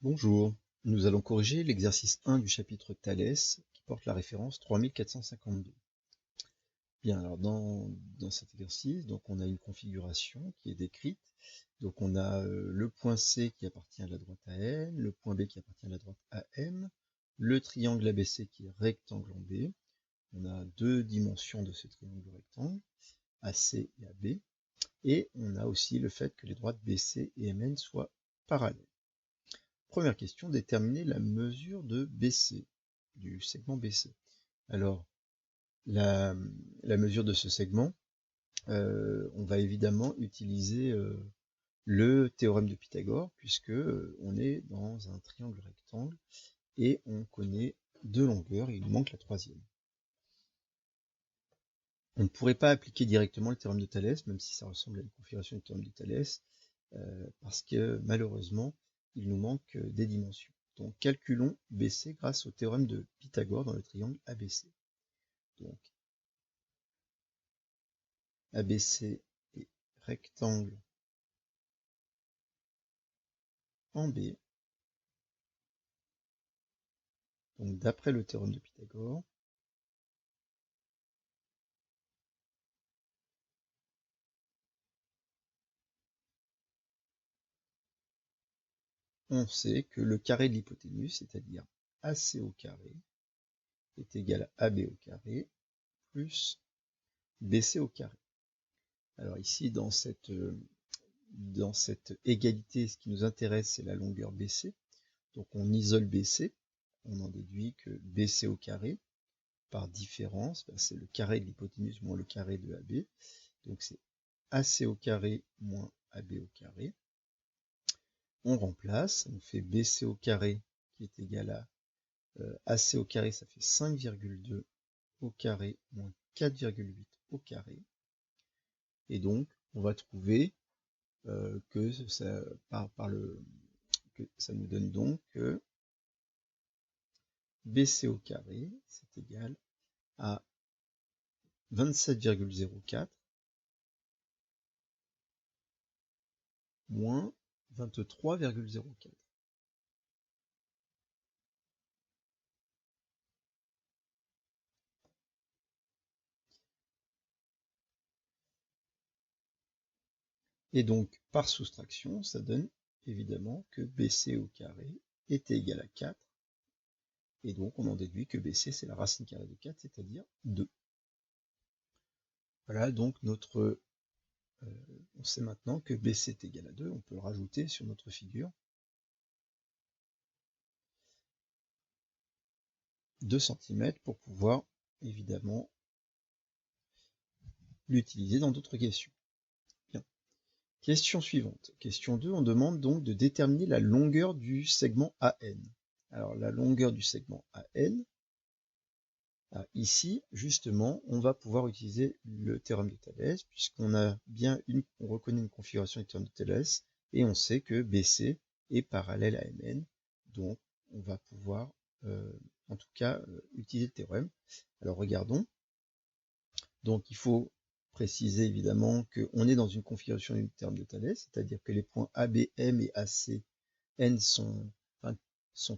Bonjour, nous allons corriger l'exercice 1 du chapitre Thalès qui porte la référence 3452. Bien, alors dans cet exercice, donc on a une configuration qui est décrite. Donc on a le point C qui appartient à la droite AM, le point B qui appartient à la droite AM, le triangle ABC qui est rectangle en B. On a deux dimensions de ce triangle rectangle, AC et AB. Et on a aussi le fait que les droites BC et MN soient parallèles. Première question, déterminer la mesure de BC, du segment BC. Alors, la mesure de ce segment, on va évidemment utiliser le théorème de Pythagore, puisque on est dans un triangle rectangle, et on connaît deux longueurs, et il nous manque la troisième. On ne pourrait pas appliquer directement le théorème de Thalès, même si ça ressemble à une configuration du théorème de Thalès, parce que malheureusement, il nous manque des dimensions. Donc calculons BC grâce au théorème de Pythagore dans le triangle ABC. Donc ABC est rectangle en B. Donc d'après le théorème de Pythagore, on sait que le carré de l'hypoténuse, c'est-à-dire AC au carré, est égal à AB au carré plus BC au carré. Alors ici, dans cette égalité, ce qui nous intéresse, c'est la longueur BC. Donc on isole BC, on en déduit que BC au carré, par différence, c'est le carré de l'hypoténuse moins le carré de AB. Donc c'est AC au carré moins AB au carré. On remplace, on fait BC au carré qui est égal à AC au carré, ça fait 5,2 au carré moins 4,8 au carré. Et donc on va trouver que ça, que ça nous donne donc que BC au carré, c'est égal à 27,04 moins 23,04. Et donc, par soustraction, ça donne évidemment que BC au carré est égal à 4. Et donc, on en déduit que BC, c'est la racine carrée de 4, c'est-à-dire 2. Voilà, donc on sait maintenant que BC est égal à 2. On peut le rajouter sur notre figure. 2 cm pour pouvoir, évidemment, l'utiliser dans d'autres questions. Bien. Question suivante. Question 2, on demande donc de déterminer la longueur du segment AN. Alors, la longueur du segment AN, ici, justement, on va pouvoir utiliser le théorème de Thalès, puisqu'on a bien on reconnaît une configuration du théorème de Thalès, et on sait que BC est parallèle à MN, donc on va pouvoir, en tout cas, utiliser le théorème. Alors regardons. Donc il faut préciser évidemment qu'on est dans une configuration du théorème de Thalès, c'est-à-dire que les points ABM et ACN sont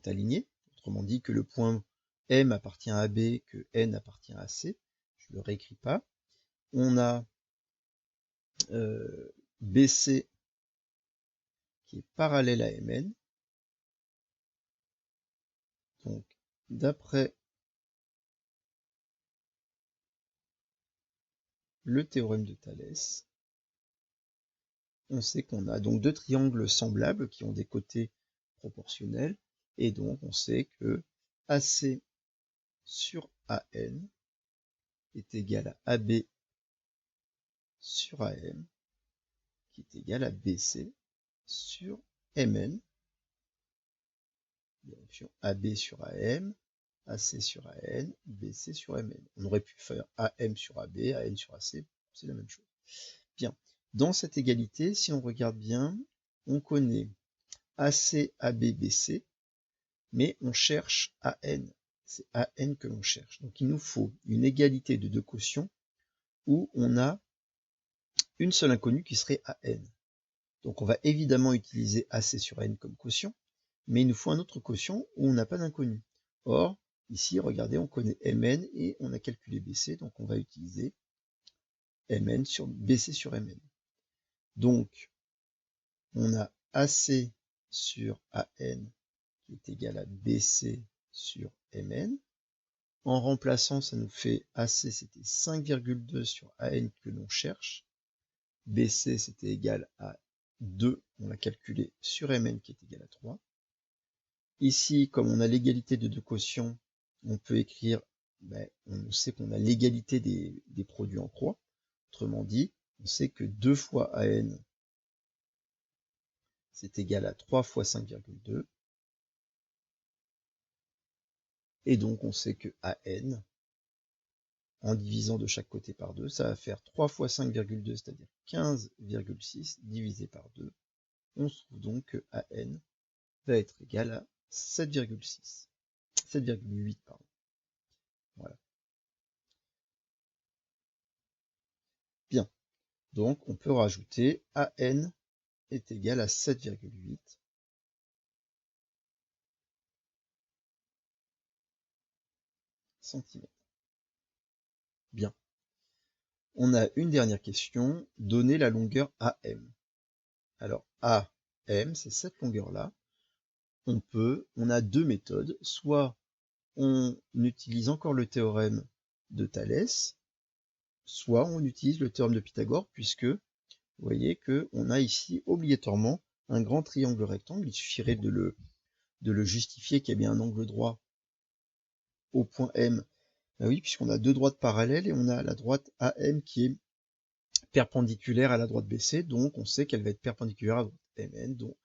alignés, autrement dit que le point M appartient à AB, que N appartient à C, je ne le réécris pas. On a BC qui est parallèle à MN, donc d'après le théorème de Thalès, on sait qu'on a donc deux triangles semblables qui ont des côtés proportionnels, et donc on sait que AC sur AN est égal à AB sur AM, qui est égal à BC sur MN. Vérifions AB sur AM, AC sur AN, BC sur MN. On aurait pu faire AM sur AB, AN sur AC, c'est la même chose. Bien, dans cette égalité, si on regarde bien, on connaît AC, AB, BC, mais on cherche AN. C'est AN que l'on cherche. Donc il nous faut une égalité de deux quotients où on a une seule inconnue qui serait AN. Donc on va évidemment utiliser AC sur N comme quotient, mais il nous faut un autre quotient où on n'a pas d'inconnu. Or, ici, regardez, on connaît Mn et on a calculé Bc, donc on va utiliser Mn sur Bc sur Mn. Donc, on a AC sur AN qui est égal à BC sur Mn. En remplaçant, ça nous fait AC, c'était 5,2 sur AN que l'on cherche. BC, c'était égal à 2, on l'a calculé sur Mn qui est égal à 3. Ici, comme on a l'égalité de deux quotients, on peut écrire, on sait qu'on a l'égalité des produits en croix. Autrement dit, on sait que 2 fois AN, c'est égal à 3 fois 5,2. Et donc, on sait que AN, en divisant de chaque côté par 2, ça va faire 3 fois 5,2, c'est-à-dire 15,6 divisé par 2. On se trouve donc que AN va être égal à 7,6. 7,8, pardon. Voilà. Bien. Donc, on peut rajouter AN est égal à 7,8 cm. Bien. On a une dernière question. Donner la longueur AM. Alors, AM, c'est cette longueur-là. On a deux méthodes. Soit on utilise encore le théorème de Thalès, soit on utilise le théorème de Pythagore, puisque vous voyez qu'on a ici obligatoirement un grand triangle rectangle. Il suffirait de le justifier qu'il y a bien un angle droit au point M. Ben oui, puisqu'on a deux droites parallèles et on a la droite AM qui est perpendiculaire à la droite BC, donc on sait qu'elle va être perpendiculaire à la droite MN, donc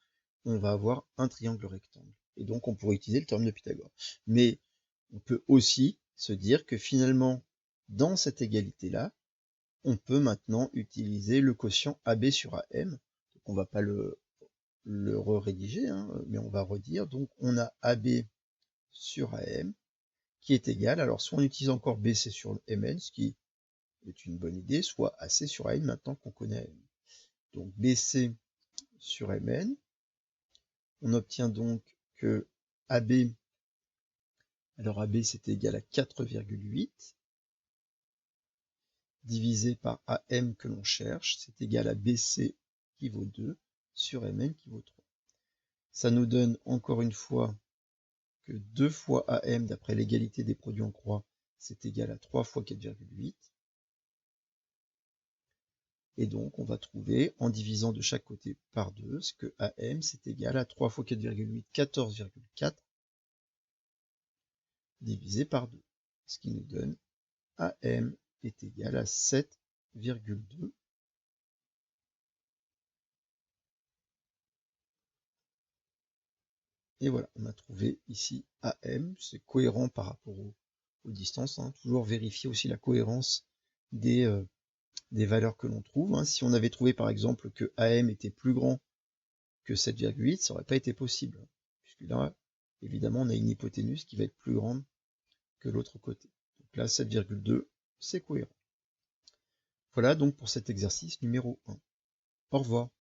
on va avoir un triangle rectangle. Et donc on pourrait utiliser le théorème de Pythagore. Mais on peut aussi se dire que finalement, dans cette égalité-là, on peut maintenant utiliser le quotient AB sur AM. Donc on ne va pas le rédiger, hein, mais on va redire. Donc on a AB sur AM qui est égal, alors soit on utilise encore BC sur MN, ce qui est une bonne idée, soit AC sur AM maintenant qu'on connaît AM. Donc BC sur MN, on obtient donc que AB, alors AB c'est égal à 4,8, divisé par AM que l'on cherche, c'est égal à BC qui vaut 2, sur MN qui vaut 3. Ça nous donne encore une fois que 2 fois AM, d'après l'égalité des produits en croix, c'est égal à 3 fois 4,8. Et donc, on va trouver, en divisant de chaque côté par 2, ce que AM, c'est égal à 3 fois 4,8, 14,4, divisé par 2. Ce qui nous donne AM est égal à 7,2. Et voilà, on a trouvé ici AM, c'est cohérent par rapport aux distances, hein. Toujours vérifier aussi la cohérence des valeurs que l'on trouve, hein. Si on avait trouvé par exemple que AM était plus grand que 7,8, ça n'aurait pas été possible, hein, puisque là, évidemment, on a une hypoténuse qui va être plus grande que l'autre côté. Donc là, 7,2, c'est cohérent. Voilà donc pour cet exercice numéro 1. Au revoir.